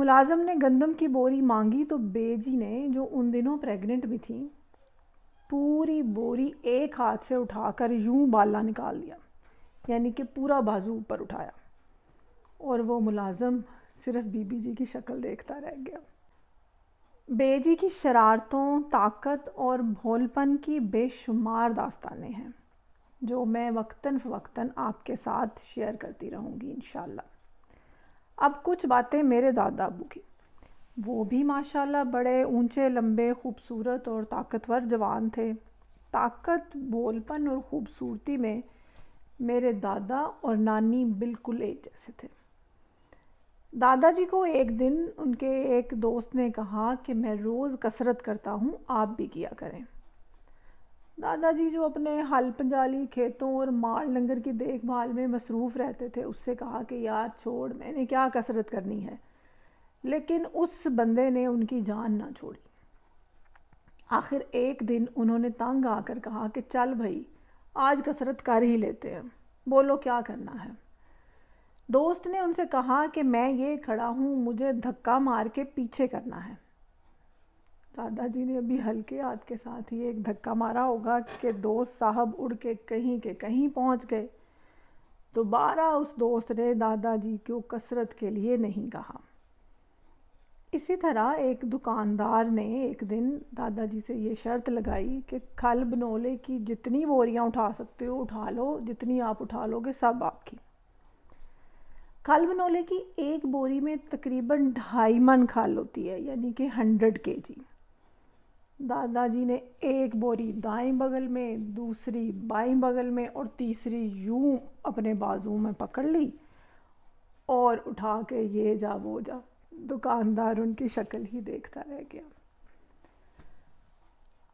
ملازم نے گندم کی بوری مانگی تو بے جی نے، جو ان دنوں پریگننٹ بھی تھی، پوری بوری ایک ہاتھ سے اٹھا کر یوں بالا نکال دیا، یعنی کہ پورا بازو اوپر اٹھایا، اور وہ ملازم صرف بی بی جی کی شکل دیکھتا رہ گیا۔ بے جی کی شرارتوں، طاقت اور بھولپن کی بے شمار داستانیں ہیں جو میں وقتاً فوقتاً آپ کے ساتھ شیئر کرتی رہوں گی انشاءاللہ۔ اب کچھ باتیں میرے دادا ابو کی۔ وہ بھی ماشاءاللہ بڑے اونچے، لمبے، خوبصورت اور طاقتور جوان تھے۔ طاقت، بھولپن اور خوبصورتی میں میرے دادا اور نانی بالکل ایک جیسے تھے۔ دادا جی کو ایک دن ان کے ایک دوست نے کہا کہ میں روز کسرت کرتا ہوں، آپ بھی کیا کریں۔ دادا جی جو اپنے ہل پنجالی کھیتوں اور مال ڈنگر کی دیکھ بھال میں مصروف رہتے تھے، اس سے کہا کہ یار چھوڑ، میں نے کیا کسرت کرنی ہے، لیکن اس بندے نے ان کی جان نہ چھوڑی۔ آخر ایک دن انہوں نے تنگ آ کر کہا کہ چل بھائی، آج کسرت کر ہی لیتے ہیں، بولو کیا کرنا ہے۔ دوست نے ان سے کہا کہ میں یہ کھڑا ہوں، مجھے دھکا مار کے پیچھے کرنا ہے۔ دادا جی نے ابھی ہلکے ہاتھ کے ساتھ ہی ایک دھکا مارا ہوگا کہ دوست صاحب اڑ کے کہیں کے کہیں پہنچ گئے۔ دوبارہ اس دوست نے دادا جی کو کسرت کے لیے نہیں کہا۔ اسی طرح ایک دکاندار نے ایک دن دادا جی سے یہ شرط لگائی کہ کھل بنولے کی جتنی بوریاں اٹھا سکتے ہو اٹھا لو، جتنی آپ اٹھا لو گے سب آپ کی۔ کھل بنولے کی ایک بوری میں تقریباً 2.5 من کھل ہوتی ہے، یعنی کہ 100 kg۔ دادا جی نے ایک بوری دائیں بغل میں، دوسری بائیں بغل میں اور تیسری یوں اپنے بازو میں پکڑ لی اور اٹھا کے یہ جا وہ جا۔ دکاندار ان کی شکل ہی دیکھتا رہ گیا۔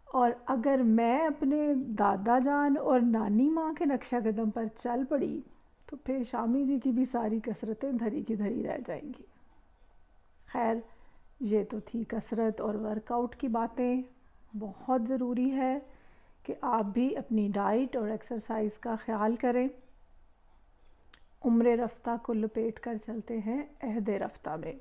اور اگر میں اپنے دادا جان اور نانی ماں کے نقشہ قدم پر چل پڑی تو پھر شامی جی کی بھی ساری کسرتیں دھری کی دھری رہ جائیں گی۔ خیر، یہ تو تھی کسرت اور ورک آؤٹ کی باتیں۔ بہت ضروری ہے کہ آپ بھی اپنی ڈائٹ اور ایکسرسائز کا خیال کریں۔ عمر رفتہ کو لپیٹ کر چلتے ہیں عہد رفتہ میں۔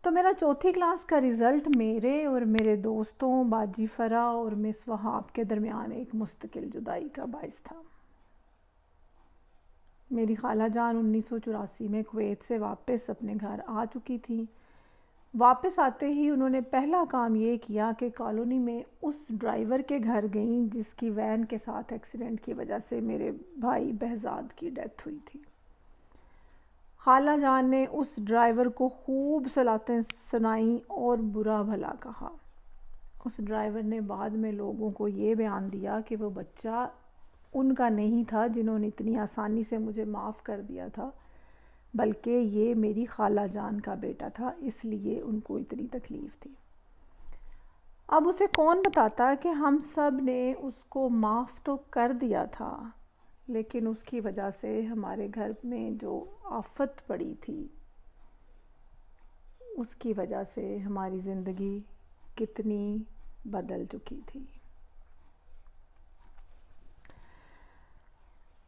تو میرا 4تھی کلاس کا رزلٹ میرے اور میرے دوستوں باجی فرا اور مس وہاب کے درمیان ایک مستقل جدائی کا باعث تھا۔ میری خالہ جان 1984 میں کویت سے واپس اپنے گھر آ چکی تھیں۔ واپس آتے ہی انہوں نے پہلا کام یہ کیا کہ کالونی میں اس ڈرائیور کے گھر گئیں جس کی وین کے ساتھ ایکسیڈنٹ کی وجہ سے میرے بھائی بہزاد کی ڈیتھ ہوئی تھی۔ خالہ جان نے اس ڈرائیور کو خوب صلاتیں سنائیں اور برا بھلا کہا۔ اس ڈرائیور نے بعد میں لوگوں کو یہ بیان دیا کہ وہ بچہ ان کا نہیں تھا جنہوں نے اتنی آسانی سے مجھے معاف کر دیا تھا، بلکہ یہ میری خالہ جان کا بیٹا تھا، اس لیے ان کو اتنی تکلیف تھی۔ اب اسے کون بتاتا کہ ہم سب نے اس کو معاف تو کر دیا تھا، لیکن اس کی وجہ سے ہمارے گھر میں جو آفت پڑی تھی، اس کی وجہ سے ہماری زندگی کتنی بدل چکی تھی۔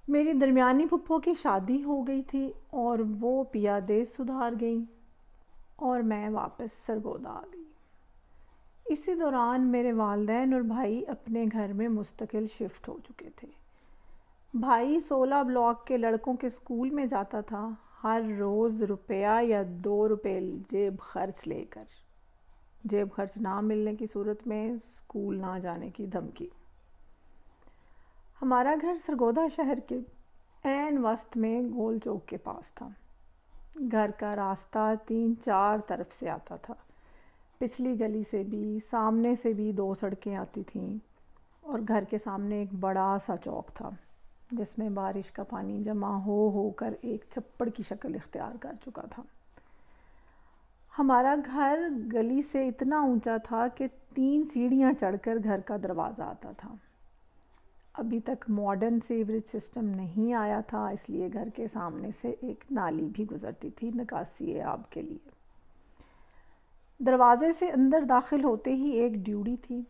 میری درمیانی پھپھو کی شادی ہو گئی تھی اور وہ پیا دیس سدھار گئیں اور میں واپس سرگودا آ گئی۔ اسی دوران میرے والدین اور بھائی اپنے گھر میں مستقل شفٹ ہو چکے تھے۔ بھائی 16 بلاک کے لڑکوں کے اسکول میں جاتا تھا، ہر روز روپیہ یا 2 روپے جیب خرچ لے کر، جیب خرچ نہ ملنے کی صورت میں اسکول نہ جانے کی دھمکی۔ ہمارا گھر سرگودا شہر کے عین وسط میں گول چوک کے پاس تھا۔ گھر کا راستہ 3-4 طرف سے آتا تھا، پچھلی گلی سے بھی، سامنے سے بھی 2 سڑکیں آتی تھیں، اور گھر کے سامنے ایک بڑا سا چوک تھا جس میں بارش کا پانی جمع ہو کر ایک چھپڑ کی شکل اختیار کر چکا تھا۔ ہمارا گھر گلی سے اتنا اونچا تھا کہ 3 سیڑھیاں چڑھ کر گھر کا دروازہ آتا تھا۔ ابھی تک ماڈرن سیوریج سسٹم نہیں آیا تھا، اس لیے گھر کے سامنے سے ایک نالی بھی گزرتی تھی نکاسی آب کے لیے۔ دروازے سے اندر داخل ہوتے ہی ایک ڈیوڑی تھی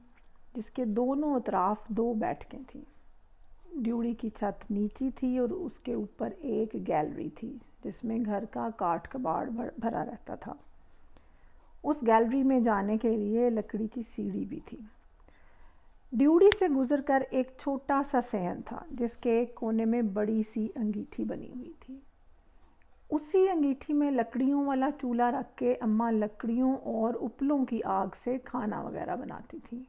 جس کے دونوں اطراف 2 بیٹھکیں تھیں۔ ڈیوڑی کی چھت نیچی تھی اور اس کے اوپر ایک گیلری تھی جس میں گھر کا کاٹ کباڑ بھرا رہتا تھا۔ اس گیلری میں جانے کے لیے لکڑی کی سیڑھی بھی تھی۔ ڈیوڑی سے گزر کر ایک چھوٹا سا صحن تھا جس کے ایک کونے میں بڑی سی انگیٹھی بنی ہوئی تھی۔ اسی انگیٹھی میں لکڑیوں والا چولہا رکھ کے اماں لکڑیوں اور اپلوں کی آگ سے کھانا وغیرہ بناتی تھی۔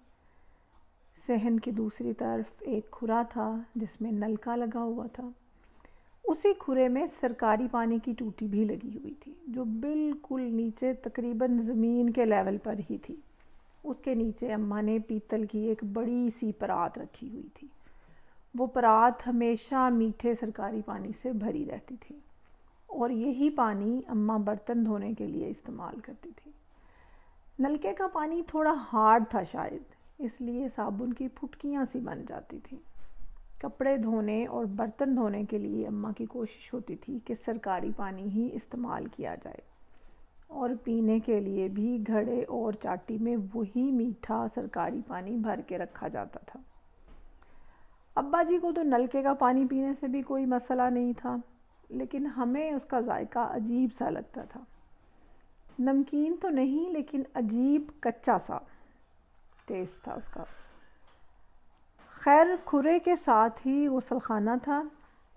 صحن کی دوسری طرف ایک کھرا تھا جس میں نلکا لگا ہوا تھا۔ اسی کھرے میں سرکاری پانی کی ٹوٹی بھی لگی ہوئی تھی جو بالکل نیچے تقریباً زمین کے لیول پر ہی تھی۔ اس کے نیچے اماں نے پیتل کی ایک بڑی سی پرات رکھی ہوئی تھی۔ وہ پرات ہمیشہ میٹھے سرکاری پانی سے بھری رہتی تھی اور یہی پانی اماں برتن دھونے کے لیے استعمال کرتی تھی۔ نلکے کا پانی تھوڑا ہارڈ تھا شاید، اس لیے صابن کی پھٹکیاں سی بن جاتی تھی۔ کپڑے دھونے اور برتن دھونے کے لیے اماں کی کوشش ہوتی تھی کہ سرکاری پانی ہی استعمال کیا جائے، اور پینے کے لیے بھی گھڑے اور چاٹی میں وہی میٹھا سرکاری پانی بھر کے رکھا جاتا تھا۔ ابا جی کو تو نلکے کا پانی پینے سے بھی کوئی مسئلہ نہیں تھا، لیکن ہمیں اس کا ذائقہ عجیب سا لگتا تھا۔ نمکین تو نہیں، لیکن عجیب کچا سا ٹیسٹ تھا اس کا۔ خیر، کھرے کے ساتھ ہی غسل خانہ تھا۔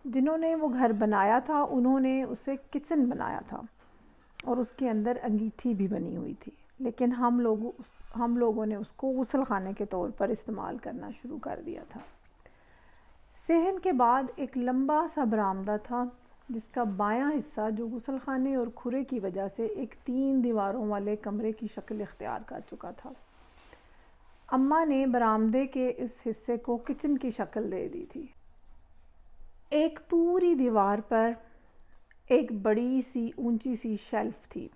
جنہوں نے وہ گھر بنایا تھا انہوں نے اسے کچن بنایا تھا اور اس کے اندر انگیٹھی بھی بنی ہوئی تھی، لیکن ہم لوگوں نے اس کو غسل خانے کے طور پر استعمال کرنا شروع کر دیا تھا۔ صحن کے بعد ایک لمبا سا برآمدہ تھا جس کا بایاں حصہ، جو غسل خانے اور کھرے کی وجہ سے ایک 3 دیواروں والے کمرے کی شکل اختیار کر چکا تھا، اماں نے برآمدے کے اس حصے کو کچن کی شکل دے دی تھی۔ ایک پوری دیوار پر ایک بڑی سی اونچی سی شیلف تھی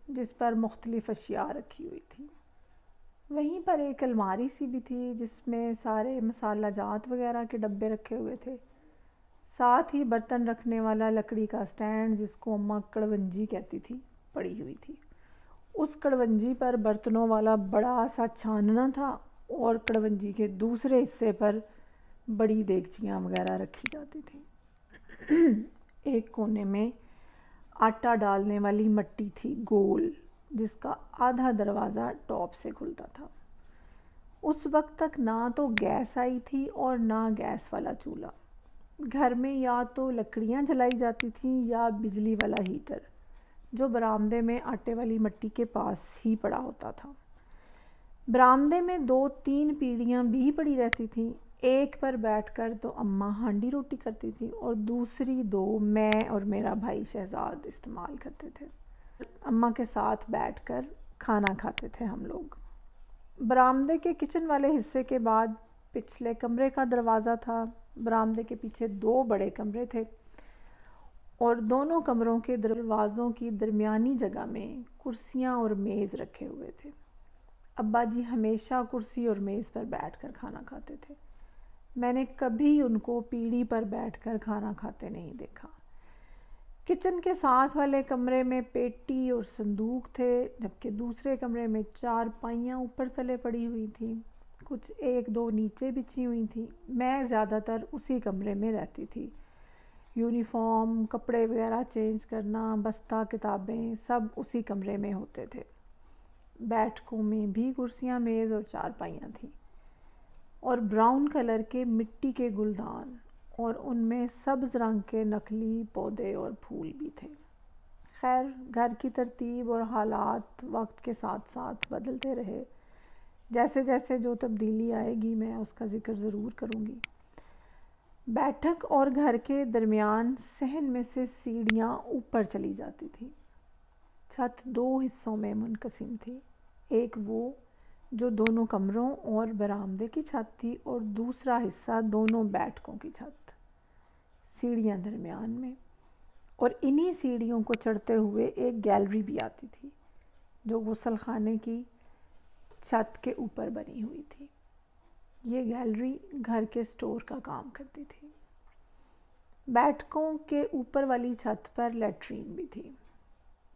جس پر مختلف اشیاء رکھی ہوئی تھی۔ وہیں پر ایک الماری سی بھی تھی جس میں سارے مسالہ جات وغیرہ کے ڈبے رکھے ہوئے تھے۔ ساتھ ہی برتن رکھنے والا لکڑی کا سٹینڈ، جس کو اماں کڑونجی کہتی تھی، پڑی ہوئی تھی۔ اس کڑونجی پر برتنوں والا بڑا سا چھاننا تھا اور کڑونجی کے دوسرے حصے پر بڑی دیگچیاں وغیرہ رکھی جاتی تھیں۔ ایک کونے میں آٹا ڈالنے والی مٹی تھی، گول، جس کا آدھا دروازہ ٹاپ سے کھلتا تھا۔ اس وقت تک نہ تو گیس آئی تھی اور نہ گیس والا چولہا۔ گھر میں یا تو لکڑیاں جلائی جاتی تھیں یا بجلی والا ہیٹر، جو برآمدے میں آٹے والی مٹی کے پاس ہی پڑا ہوتا تھا۔ برآمدے میں 2-3 پیڑیاں بھی پڑی رہتی تھیں۔ ایک پر بیٹھ کر تو اماں ہانڈی روٹی کرتی تھی اور دوسری 2 میں اور میرا بھائی شہزاد استعمال کرتے تھے۔ اماں کے ساتھ بیٹھ کر کھانا کھاتے تھے ہم لوگ۔ برآمدے کے کچن والے حصے کے بعد پچھلے کمرے کا دروازہ تھا۔ برآمدے کے پیچھے 2 بڑے کمرے تھے اور دونوں کمروں کے دروازوں کی درمیانی جگہ میں کرسیاں اور میز رکھے ہوئے تھے۔ ابا جی ہمیشہ کرسی اور میز پر بیٹھ کر کھانا کھاتے تھے۔ میں نے کبھی ان کو پیڑھی پر بیٹھ کر کھانا کھاتے نہیں دیکھا۔ کچن کے ساتھ والے کمرے میں پیٹی اور صندوق تھے، جبکہ دوسرے کمرے میں 4 پائیاں اوپر تلے پڑی ہوئی تھیں، کچھ 1-2 نیچے بچھی ہوئی تھیں۔ میں زیادہ تر اسی کمرے میں رہتی تھی۔ یونیفارم، کپڑے وغیرہ چینج کرنا، بستہ، کتابیں، سب اسی کمرے میں ہوتے تھے۔ بیٹھکوں میں بھی کرسیاں، میز اور 4 پائیاں تھیں، اور براؤن کلر کے مٹی کے گلدان، اور ان میں سبز رنگ کے نکلی پودے اور پھول بھی تھے۔ خیر، گھر کی ترتیب اور حالات وقت کے ساتھ ساتھ بدلتے رہے۔ جیسے جیسے جو تبدیلی آئے گی میں اس کا ذکر ضرور کروں گی۔ بیٹھک اور گھر کے درمیان صحن میں سے سیڑھیاں اوپر چلی جاتی تھیں۔ چھت 2 حصوں میں منقسم تھی، ایک وہ جو دونوں کمروں اور برآمدے کی چھت تھی، اور دوسرا حصہ دونوں بیٹھکوں کی چھت، سیڑھیاں درمیان میں، اور انہی سیڑھیوں کو چڑھتے ہوئے ایک گیلری بھی آتی تھی جو غسل خانے کی چھت کے اوپر بنی ہوئی تھی۔ یہ گیلری گھر کے سٹور کا کام کرتی تھی۔ بیٹھکوں کے اوپر والی چھت پر لیٹرین بھی تھی۔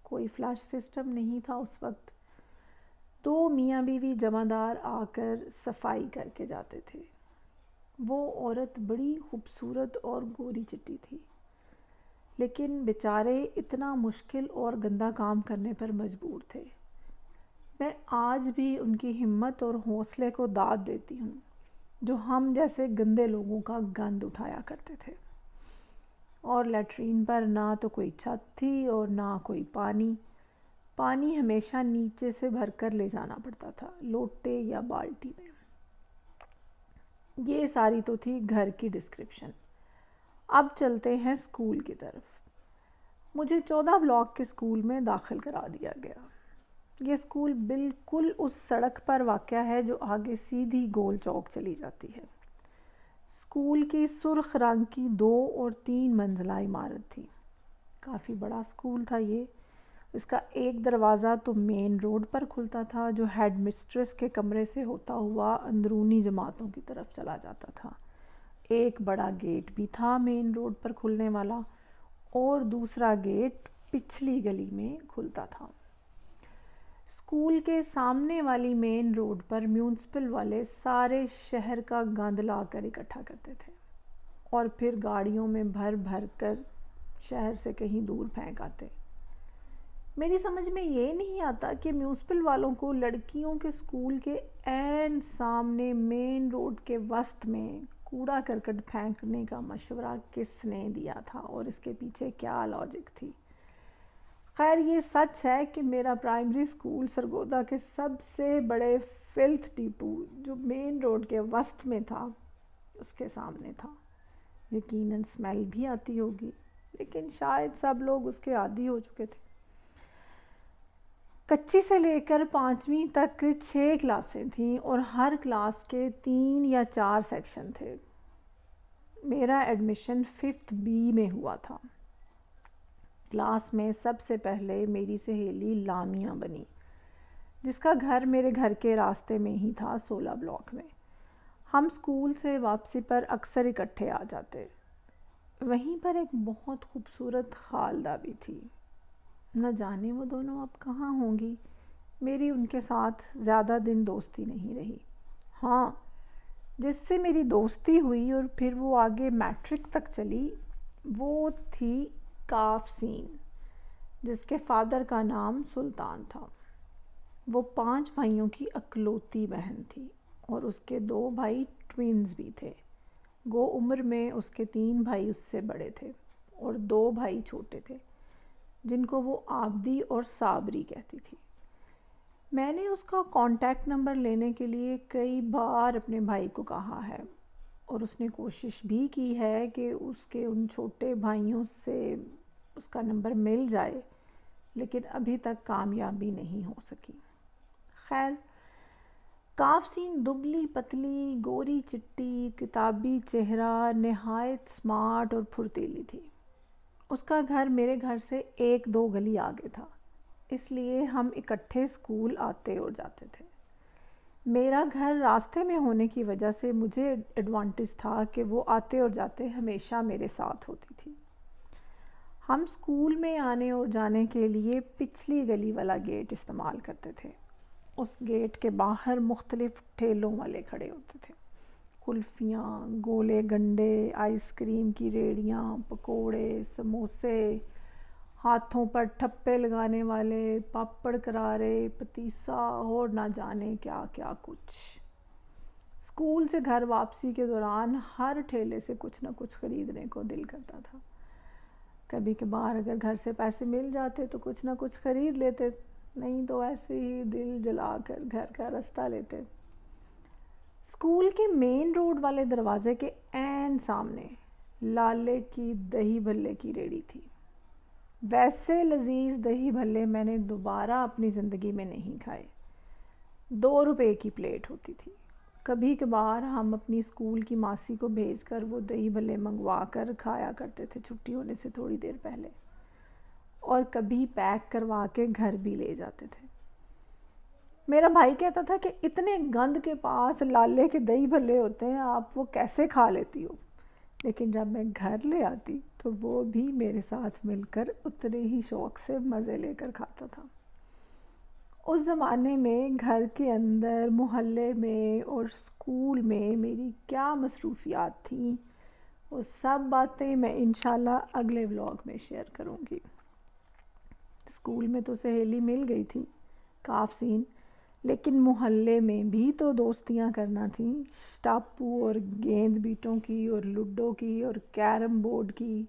کوئی فلش سسٹم نہیں تھا اس وقت۔ 2 میاں بیوی جمعدار آ کر صفائی کر کے جاتے تھے۔ وہ عورت بڑی خوبصورت اور گوری چٹی تھی۔ لیکن بیچارے اتنا مشکل اور گندا کام کرنے پر مجبور تھے۔ میں آج بھی ان کی ہمت اور حوصلے کو داد دیتی ہوں، جو ہم جیسے گندے لوگوں کا گند اٹھایا کرتے تھے۔ اور لیٹرین پر نہ تو کوئی چھت تھی اور نہ کوئی پانی ہمیشہ نیچے سے بھر کر لے جانا پڑتا تھا، لوٹے یا بالٹی میں۔ یہ ساری تو تھی گھر کی ڈسکرپشن۔ اب چلتے ہیں اسکول کی طرف۔ مجھے 14 بلاک کے اسکول میں داخل کرا دیا گیا۔ یہ اسکول بالکل اس سڑک پر واقع ہے جو آگے سیدھی گول چوک چلی جاتی ہے۔ اسکول کی سرخ رنگ کی 2 اور 3 منزلہ عمارت تھی۔ کافی بڑا اسکول تھا یہ۔ اس کا ایک دروازہ تو مین روڈ پر کھلتا تھا، جو ہیڈ مسٹریس کے کمرے سے ہوتا ہوا اندرونی جماعتوں کی طرف چلا جاتا تھا۔ ایک بڑا گیٹ بھی تھا مین روڈ پر کھلنے والا، اور دوسرا گیٹ پچھلی گلی میں کھلتا تھا۔ اسکول کے سامنے والی مین روڈ پر میونسپل والے سارے شہر کا گند لا کر اکٹھا کرتے تھے اور پھر گاڑیوں میں بھر بھر کر شہر سے کہیں دور پھینک آتے۔ میری سمجھ میں یہ نہیں آتا کہ میونسپل والوں کو لڑکیوں کے اسکول کے عین سامنے مین روڈ کے وسط میں کوڑا کرکٹ پھینکنے کا مشورہ کس نے دیا تھا اور اس کے پیچھے کیا لاجک تھی۔ خیر، یہ سچ ہے کہ میرا پرائمری اسکول سرگودا کے سب سے بڑے فلتھ ڈپو جو مین روڈ کے وسط میں تھا، اس کے سامنے تھا۔ یقیناً اسمیل بھی آتی ہوگی، لیکن شاید سب لوگ اس کے عادی ہو چکے تھے۔ کچی سے لے کر 5ویں تک 6 کلاسیں تھیں اور ہر کلاس کے 3 یا 4 سیکشن تھے۔ میرا ایڈمیشن 5th B میں ہوا تھا۔ کلاس میں سب سے پہلے میری سہیلی لامیا بنی، جس کا گھر میرے گھر کے راستے میں ہی تھا، 16 بلاک میں۔ ہم اسکول سے واپسی پر اکثر اکٹھے آ جاتے۔ وہیں پر ایک بہت خوبصورت خالدہ بھی تھی۔ نہ جانے وہ دونوں اب کہاں ہوں گی۔ میری ان کے ساتھ زیادہ دن دوستی نہیں رہی۔ ہاں، جس سے میری دوستی ہوئی اور پھر وہ آگے میٹرک تک چلی، وہ تھی کافسین، جس کے فادر کا نام سلطان تھا۔ وہ 5 بھائیوں کی اکلوتی بہن تھی اور اس کے 2 بھائی ٹوینز بھی تھے۔ گو عمر میں اس کے 3 بھائی اس سے بڑے تھے اور 2 بھائی چھوٹے تھے، جن کو وہ آبدی اور صابری کہتی تھی۔ میں نے اس کا کانٹیکٹ نمبر لینے کے لیے کئی بار اپنے بھائی کو کہا ہے، اور اس نے کوشش بھی کی ہے کہ اس کے ان چھوٹے بھائیوں سے اس کا نمبر مل جائے، لیکن ابھی تک کامیابی نہیں ہو سکی۔ خیر، کافسین دبلی پتلی، گوری چٹی، کتابی چہرہ، نہایت سمارٹ اور پھرتیلی تھی۔ اس کا گھر میرے گھر سے 1-2 گلی آگے تھا، اس لیے ہم اکٹھے اسکول آتے اور جاتے تھے۔ میرا گھر راستے میں ہونے کی وجہ سے مجھے ایڈوانٹیج تھا کہ وہ آتے اور جاتے ہمیشہ میرے ساتھ ہوتی تھی۔ ہم اسکول میں آنے اور جانے کے لیے پچھلی گلی والا گیٹ استعمال کرتے تھے۔ اس گیٹ کے باہر مختلف ٹھیلوں والے کھڑے ہوتے تھے۔ کلفیاں، گولے گنڈے، آئس کریم کی ریڑیاں، پکوڑے، سموسے، ہاتھوں پر ٹھپے لگانے والے، پاپڑ کرارے، پتیسا اور نہ جانے کیا کیا کچھ۔ اسکول سے گھر واپسی کے دوران ہر ٹھیلے سے کچھ نہ کچھ خریدنے کو دل کرتا تھا۔ کبھی کبھار اگر گھر سے پیسے مل جاتے تو کچھ نہ کچھ خرید لیتے، نہیں تو ایسے ہی دل جلا کر گھر کا راستہ لیتے۔ اسکول کے مین روڈ والے دروازے کے عین سامنے لالے کی دہی بھلے کی ریڑھی تھی۔ ویسے لذیذ دہی بھلے میں نے دوبارہ اپنی زندگی میں نہیں کھائے۔ 2 روپے کی پلیٹ ہوتی تھی۔ کبھی کبھار ہم اپنی اسکول کی ماسی کو بھیج کر وہ دہی بھلے منگوا کر کھایا کرتے تھے چھٹی ہونے سے تھوڑی دیر پہلے، اور کبھی پیک کروا کے گھر بھی لے جاتے تھے۔ میرا بھائی کہتا تھا کہ اتنے گند کے پاس لالے کے دہی بھلے ہوتے ہیں، آپ وہ کیسے کھا لیتی ہو؟ لیکن جب میں گھر لے آتی تو وہ بھی میرے ساتھ مل کر اتنے ہی شوق سے مزے لے کر کھاتا تھا۔ اس زمانے میں گھر کے اندر، محلے میں اور اسکول میں میری کیا مصروفیات تھیں، وہ سب باتیں میں انشاءاللہ اگلے ولاگ میں شیئر کروں گی۔ اسکول میں تو سہیلی مل گئی تھی، کاف سین، لیکن محلے میں بھی تو دوستیاں کرنا تھیں، اسٹاپو اور گیند بیٹوں کی اور لوڈو کی اور کیرم بورڈ کی،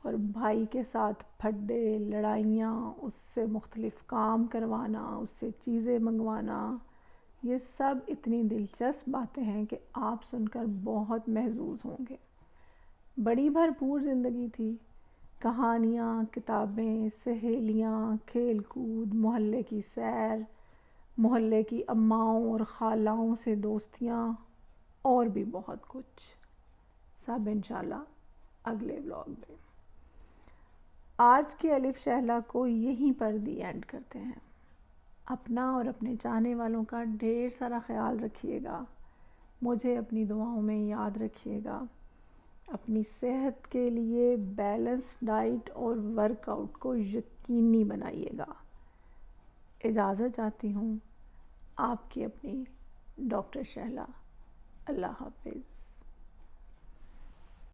اور بھائی کے ساتھ پھڈے، لڑائیاں، اس سے مختلف کام کروانا، اس سے چیزیں منگوانا، یہ سب اتنی دلچسپ باتیں ہیں کہ آپ سن کر بہت محظوظ ہوں گے۔ بڑی بھرپور زندگی تھی، کہانیاں، کتابیں، سہیلیاں، کھیل کود، محلے کی سیر، محلے کی اماؤں اور خالاؤں سے دوستیاں، اور بھی بہت کچھ، سب انشاءاللہ اگلے ولاگ میں۔ آج کے الف شہلا کو یہیں پر دی اینڈ کرتے ہیں۔ اپنا اور اپنے چاہنے والوں کا ڈھیر سارا خیال رکھیے گا، مجھے اپنی دعاؤں میں یاد رکھیے گا، اپنی صحت کے لیے بیلنس ڈائٹ اور ورک آؤٹ کو یقینی بنائیے گا۔ اجازت چاہتی ہوں، آپ کی اپنی ڈاکٹر شہلا۔ اللہ حافظ۔